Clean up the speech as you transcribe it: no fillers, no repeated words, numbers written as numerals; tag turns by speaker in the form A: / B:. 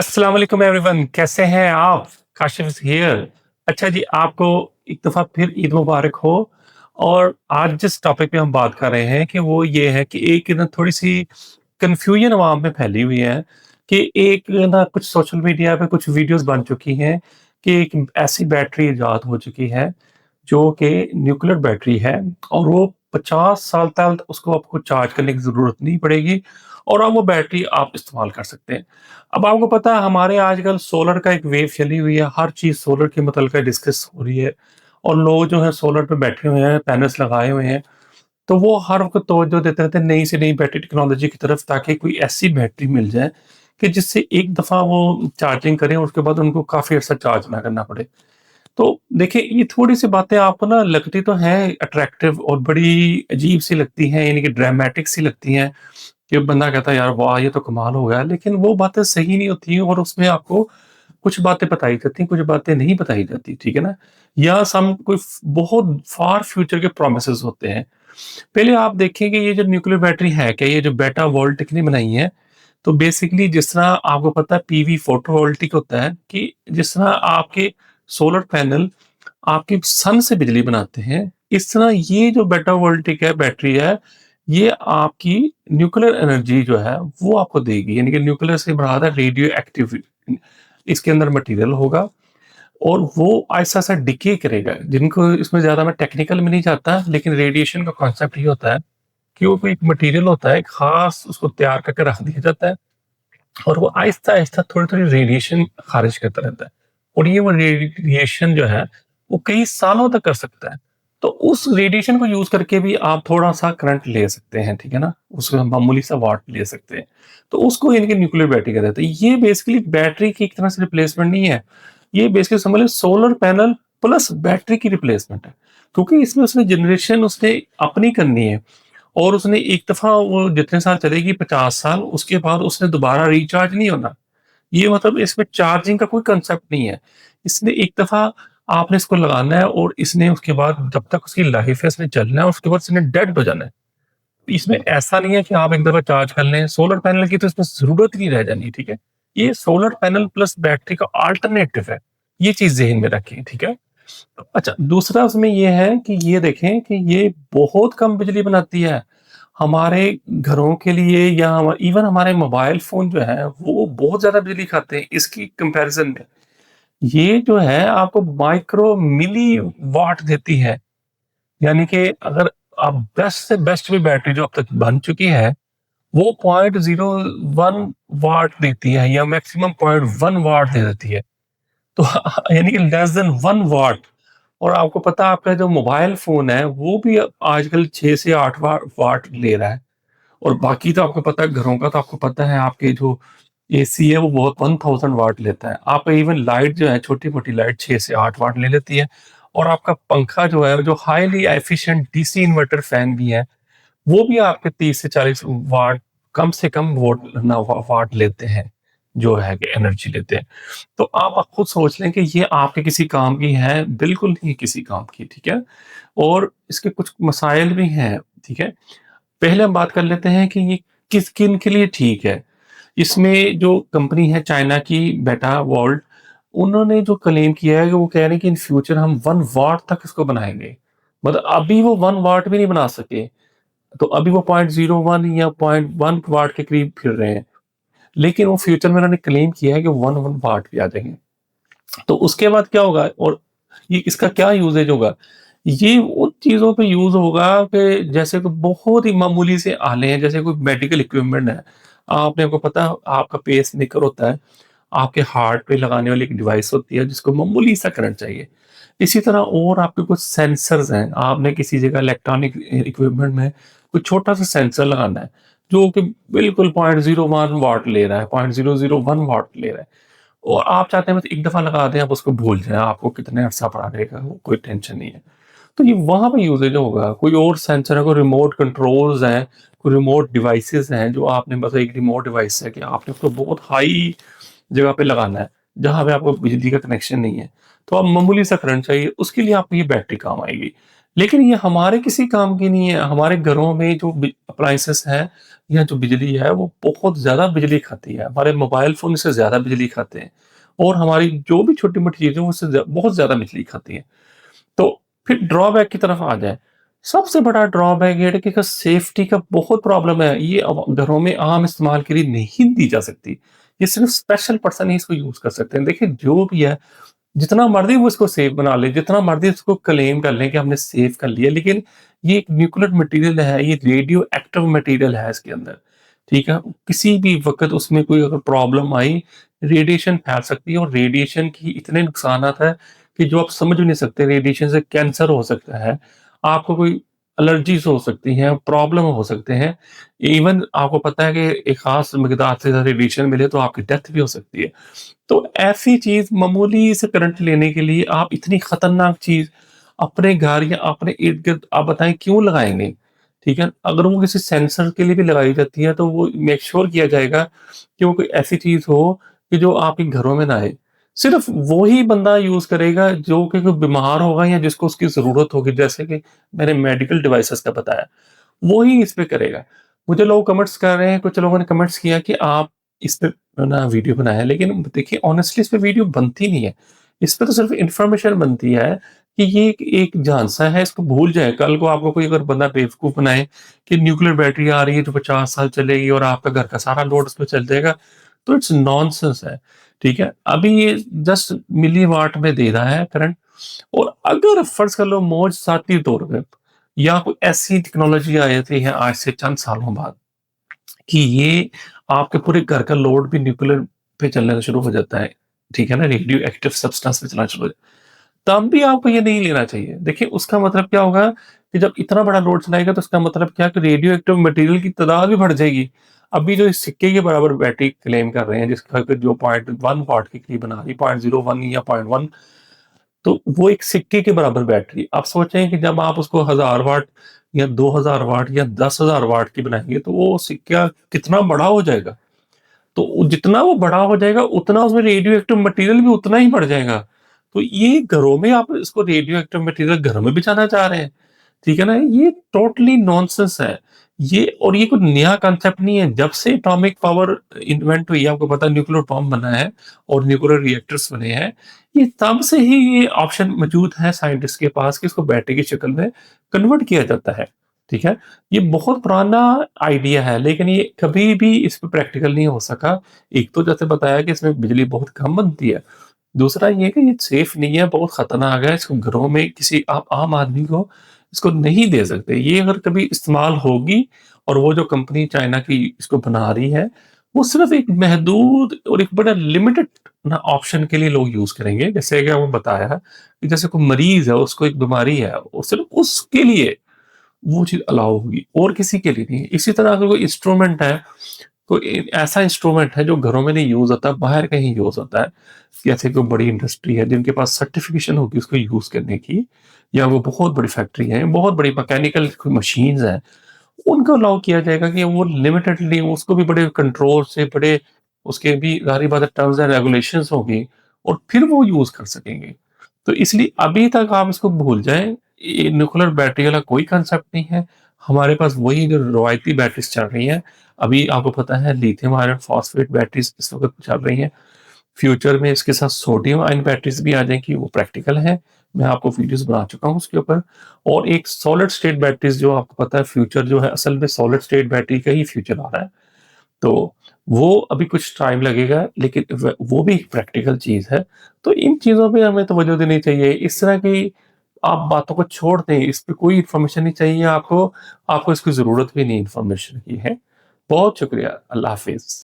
A: अस्सलाम वालेकुम एवरीवन, कैसे हैं आप? Kashif is here. अच्छा जी, आपको एक दफ़ा फिर ईद मुबारक हो। और आज जिस टॉपिक पे हम बात कर रहे हैं कि वो ये है कि एक ना थोड़ी-सी कन्फ्यूजन अवाम में फैली हुई है कि एक ना कुछ सोशल मीडिया पे कुछ वीडियोज़ बन चुकी हैं कि एक ऐसी बैटरी इजाद हो चुकी है, जो कि न्यूक्लियर बैटरी है और वो 50 साल तक उसको आपको चार्ज करने की ज़रूरत नहीं पड़ेगी और अब वो बैटरी आप इस्तेमाल कर सकते हैं। अब आपको पता है हमारे आजकल सोलर का एक वेव चली हुई है, हर चीज़ सोलर के मुतल्लिक़ डिस्कस हो रही है और लोग जो हैं सोलर पे बैठे हुए हैं, पैनल्स लगाए हुए हैं, तो वो हर वक़्त तवज्जो देते रहते हैं नई से नई बैटरी टेक्नोलॉजी की तरफ ताकि कोई ऐसी बैटरी मिल जाए कि जिससे एक दफ़ा वो चार्जिंग करें और उसके बाद उनको काफ़ी अर्सा चार्ज ना करना पड़े। तो देखिए, ये थोड़ी-सी बातें आपको ना लगती तो हैं अट्रैक्टिव और बड़ी अजीब-सी लगती हैं, यानी कि ड्रामेटिक सी लगती हैं कि बंदा कहता है यार वाह! ये तो कमाल हो गया। लेकिन वो बातें सही नहीं होती हैं और उसमें आपको कुछ बातें बताई जाती हैं, कुछ बातें नहीं बताई जाती, ठीक है ना? या सम कोई बहुत फार फ्यूचर के प्रोमिसेस होते हैं। पहले आप देखें कि ये जो न्यूक्लियर बैटरी है क्या, ये जो बेटा वोल्टिक ने बनाई है, तो बेसिकली जिस तरह आपको पता है पीवी फोटोवोल्टिक होता है कि जिस तरह आपके सोलर पैनल आपके सन से बिजली बनाते हैं, इस तरह ये जो बेटा वोल्टिक है, बैटरी है, ये आपकी न्यूक्लियर एनर्जी जो है, वो आपको देगी। यानी कि न्यूक्लियर से मुराद है रेडियो एक्टिव इसके अंदर मटेरियल होगा और वो ऐसा-ऐसा डिके करेगा, जिनको इसमें ज़्यादा मैं टेक्निकल में नहीं जाता, लेकिन रेडिएशन का कॉन्सेप्ट ये होता है कि वो कोई एक मटेरियल होता है, एक ख़ास उसको तैयार करके रख दिया जाता है और वो आहिस्ता-आहिस्ता थोड़ी-थोड़ी रेडिएशन ख़ारिज करता रहता है और ये वो रेडिएशन जो है, वो कई सालों तक कर सकता है। तो उस रेडिएशन को यूज़ करके भी आप थोड़ा-सा करंट ले सकते हैं, ठीक है ना? उसमें मामूली सा वाट ले सकते हैं। तो उसको यानी कि न्यूक्लियर बैटरी कहते हैं। तो ये बेसिकली बैटरी की एक तरह से रिप्लेसमेंट नहीं है। ये बेसिकली समझ लो सोलर पैनल प्लस बैटरी की रिप्लेसमेंट है। क्योंकि इसमें उसने जनरेशन उसने अपनी करनी है और उसने एक दफ़ा वो जितने साल चलेगी 50 साल, उसके बाद उसने दोबारा रिचार्ज नहीं होना। ये मतलब इसमें चार्जिंग का कोई कांसेप्ट नहीं है। इसने एक दफ़ा आपने इसको लगाना है और इसने उसके बाद जब तक उसकी लाइफ है इसने चलना है, उसके बाद इसने डेड हो जाना है। इसमें ऐसा नहीं है कि आप एक दफ़ा चार्ज कर लें, सोलर पैनल की तो इसमें ज़रूरत ही नहीं रह जानी, ठीक है? ये सोलर पैनल प्लस बैटरी का अल्टरनेटिव है। ये चीज़ ज़हन में रखें, ठीक है? अच्छा, दूसरा उसमें ये है कि ये देखें कि ये बहुत कम बिजली बनाती है। हमारे घरों के लिए या इवन हमारे मोबाइल फ़ोन जो हैं, वो बहुत ज़्यादा बिजली खाते हैं इसकी कंपैरिज़न में। ये जो है आपको माइक्रो मिली वाट देती है। यानी कि अगर आप बेस्ट से बेस्ट भी बैटरी जो अब तक बन चुकी है, वो 0.01 वाट देती है या मैक्सिमम 0.1 वाट दे देती है। तो यानी कि लेस देन 1 वाट। और आपको पता है आपका जो मोबाइल फ़ोन है, वो भी आजकल 6 से 8 वाट ले रहा है। और बाकी तो आपको पता है घरों का तो आपको पता है आपके जो एसी है वो बहुत 1000 वाट लेता है। आप इवन लाइट जो है छोटी-मोटी लाइट 6 से 8 वाट ले लेती है और आपका पंखा जो है जो highly efficient DC inverter fan भी है, वो भी आपके 30 से 40 वाट कम से कम वाट लेते हैं, जो है कि एनर्जी लेते हैं। तो आप खुद सोच लें कि ये आपके किसी काम की है, बिल्कुल नहीं किसी काम की, ठीक है? और इसके कुछ मसाइल भी हैं, ठीक है? पहले हम बात कर लेते हैं कि ये किन के लिए ठीक है। इसमें जो कंपनी है चाइना की बेटा वर्ल्ड, उन्होंने जो क्लेम किया है कि वो कह रहे हैं कि इन फ्यूचर हम 1 वाट तक इसको बनाएँगे। मतलब अभी वो 1 वाट भी नहीं बना सके, तो अभी वो 0.01 या 0.1 वाट के करीब फिर रहे हैं। लेकिन वो फ्यूचर में उन्होंने क्लेम किया है कि 1 वाट भी आ जाएँगे। तो उसके बाद क्या होगा और ये इसका क्या यूसेज होगा? ये उन चीज़ों पे यूज़ होगा कि जैसे कि बहुत ही मामूली से आले हैं, जैसे कोई मेडिकल इक्विपमेंट है। आपको पता है आपका पेसमेकर होता है, आपके हार्ट पे लगाने वाली एक डिवाइस होती है जिसको मामूली सा करंट चाहिए। इसी तरह और आपके कुछ सेंसर्स हैं, आपने किसी जगह इलेक्ट्रॉनिक इक्विपमेंट में कोई छोटा-सा सेंसर लगाना है, जो कि बिल्कुल 0.01 वाट ले रहा है, 0.001 वाट ले रहा है। और आप चाहते हैं बस एक दफ़ा लगा दें, आप उसको भूल जाएँ, आपको कितने अरसा पड़ा रहेगा, वो कोई टेंशन नहीं है। तो ये वहाँ पे यूसेज होगा, कोई और सेंसर है, कोई रिमोट कंट्रोल्स हैं, कोई रिमोट डिवाइसेज़ हैं, जो आपने बस एक रिमोट डिवाइस है कि आपने उसको बहुत हाई जगह पे लगाना है, जहाँ पे आपको बिजली का कनेक्शन नहीं है। तो आप मामूली सा करंट चाहिए, उसके लिए आपको ये बैटरी काम आएगी। लेकिन ये हमारे किसी काम की नहीं है। हमारे घरों में जो अप्लायंसेस हैं या जो बिजली है वो बहुत ज़्यादा बिजली खाती है। हमारे मोबाइल फ़ोन इससे ज़्यादा बिजली खाते हैं और हमारी जो भी छोटी-मोटी चीज़ें हैं वो उससे बहुत ज़्यादा बिजली खाती हैं। तो फिर ड्रॉबैक की तरफ आ जाएँ। सबसे बड़ा ड्रॉबैक ये है कि सेफ्टी का बहुत प्रॉब्लम है। ये अब घरों में आम इस्तेमाल के लिए नहीं दी जा सकती। ये सिर्फ़ स्पेशल पर्सन ही इसको यूज़ कर सकते हैं। देखिए जो भी है, जितना मर्ज़ी वो इसको सेफ बना ले, जितना मर्ज़ी इसको क्लेम कर लें कि हमने सेफ कर लिया, लेकिन ये एक न्यूक्लियर मटीरियल है, ये रेडियो एक्टिव मटीरियल है इसके अंदर, ठीक है? किसी भी वक़्त उसमें कोई अगर प्रॉब्लम आई, रेडिएशन फैल सकती है और रेडिएशन की इतने नुकसानात हैं कि जो आप समझ भी नहीं सकते। रेडिएशन से कैंसर हो सकता है, आपको कोई एलर्जीज़ हो सकती हैं, प्रॉब्लम हो सकते हैं। इवन आपको पता है कि एक ख़ास मिकदार से ज़्यादा रेडिएशन मिले तो आपकी डेथ भी हो सकती है। तो ऐसी चीज़ मामूली से करंट लेने के लिए आप इतनी खतरनाक चीज़ अपने घर या अपने इर्द-गिर्द आप बताएँ क्यों लगाएँगे? ठीक है? अगर वो किसी सेंसर के लिए भी लगाई जाती है तो वो मेक श्योर किया जाएगा कि वो कोई ऐसी चीज़ हो कि जो आपके घरों में ना आए। सिर्फ़ वो ही बंदा यूज़ करेगा जो कि कोई बीमार होगा या जिसको उसकी ज़रूरत होगी, जैसे कि मैंने मेडिकल डिवाइसेज़ का बताया। वो ही इस पे करेगा। मुझे लोग कमेंट्स कर रहे हैं, कुछ लोगों ने कमेंट्स किया कि आप इस पे ना वीडियो बनाया, लेकिन देखिए ऑनेस्टली इस पे वीडियो बनती नहीं है। इस पे तो सिर्फ़ इन्फॉर्मेशन बनती है कि ये एक एक झांसा है, इसको भूल जाएँ। कल को आपको कोई अगर बंदा बेवकूफ़ बनाए कि न्यूक्लियर बैटरी आ रही है जो 50 साल चलेगी और आपका घर का सारा लोड उस पे चल जाएगा, तो इट्स नॉनसेंस है, ठीक है? अभी ये जस्ट मिलीवाट में दे रहा है करंट। और अगर फ़र्ज़ कर लो मौजज़ाती तौर पे या कोई ऐसी टेक्नोलॉजी आ जाती है आज से चंद सालों बाद कि ये आपके पूरे घर का लोड भी न्यूक्लियर पे चलना शुरू हो जाता है, ठीक है ना? रेडियो एक्टिव सब्सटेंस पे चलना शुरू हो जाता है, तब भी आपको ये नहीं लेना चाहिए। देखिए उसका मतलब क्या होगा कि जब इतना बड़ा लोड चलाएगा तो इसका मतलब क्या है कि रेडियो एक्टिव मटेरियल की तादाद भी बढ़ जाएगी। अभी जो इस सिक्के के बराबर बैटरी क्लेम कर रहे हैं जिसका कि जो 0.1 वाट के करीब बना रही है, 0.01 या 0.1, तो वो एक सिक्के के बराबर बैटरी। आप सोचें कि जब आप उसको 1000 वाट या 2000 वाट या 10,000 वाट की बनाएँगे तो वो सिक्का कितना बड़ा हो जाएगा। तो जितना वो बड़ा हो जाएगा उतना उसमें रेडियो एक्टिव मटेरियल भी उतना ही बढ़ जाएगा। तो ये घरों में आप इसको रेडियो एक्टिव मटेरियल घर में बिछाना चाह रहे हैं। ठीक है ना? ये टोटली नॉनसेंस है। ये और ये कोई नया कांसेप्ट नहीं है। जब से एटॉमिक पावर इन्वेंट हुई है, आपको पता है न्यूक्लियर बॉम्ब बना है और न्यूक्लियर रिएक्टर्स बने हैं। ये तब से ही ये ऑप्शन मौजूद है साइंटिस्ट के पास कि इसको बैटरी की शक्ल में कन्वर्ट किया जाता है। ठीक है? ये बहुत पुराना आइडिया है, लेकिन ये कभी भी इस पे प्रैक्टिकल नहीं हो सका। एक तो जैसे बताया कि इसमें बिजली बहुत कम बनती है। दूसरा ये है कि ये सेफ नहीं है, बहुत खतरनाक है। इसको घरों में किसी आप आम आदमी को इसको नहीं दे सकते। ये अगर कभी इस्तेमाल होगी और वो जो कंपनी चाइना की इसको बना रही है, वो सिर्फ़ एक महदूद और एक बड़ा लिमिटेड ना ऑप्शन के लिए लोग यूज़ करेंगे। जैसे कि आपको बताया कि जैसे कोई मरीज़ है, उसको एक बीमारी है, वो सिर्फ़ उसके लिए वो चीज़ अलाउ होगी और किसी के लिए नहीं। इसी तरह अगर कोई इंस्ट्रूमेंट है, कोई ऐसा इंस्ट्रूमेंट है जो घरों में नहीं यूज़ होता, बाहर कहीं यूज़ होता है। जैसे कोई बड़ी इंडस्ट्री है जिनके पास सर्टिफ़िकेशन होगी उसको यूज़ करने की, या वो बहुत बड़ी फैक्ट्री है, बहुत बड़ी मैकेनिकल कोई मशीन्स हैं, उनको अलाउ किया जाएगा कि वो लिमिटेडली उसको भी बड़े कंट्रोल से, बड़े उसके भी ज़ाहिर-सी बात है टर्म्स एंड रेगुलेशंस होगी और फिर वो यूज़ कर सकेंगे। तो इसलिए अभी तक आप इसको भूल जाएँ, ये न्यूक्लियर बैटरी वाला कोई कांसेप्ट नहीं है। हमारे पास वही जो रवायती बैटरीज़ चल रही हैं, अभी आपको पता है लिथियम आयरन फॉस्फेट बैटरीज़ इस वक़्त चल रही हैं। फ्यूचर में इसके साथ सोडियम आयन बैटरीज़ भी आ जाएँगी, वो प्रैक्टिकल है। मैं आपको वीडियोज़ बना चुका हूँ उसके ऊपर। और एक सॉलिड स्टेट बैटरीज़ जो आपको पता है फ्यूचर जो है असल में सॉलिड स्टेट बैटरी का ही फ्यूचर आ रहा है। तो वो अभी कुछ टाइम लगेगा, लेकिन वो भी एक प्रैक्टिकल चीज़ है। तो इन चीज़ों पे हमें तवज्जो देनी चाहिए। इस तरह की आप बातों को छोड़ दें, इस पे कोई इन्फॉर्मेशन नहीं चाहिए आपको, आपको इसकी ज़रूरत भी नहीं इन्फॉर्मेशन की है। बहुत शुक्रिया। अल्लाह हाफ़िज़।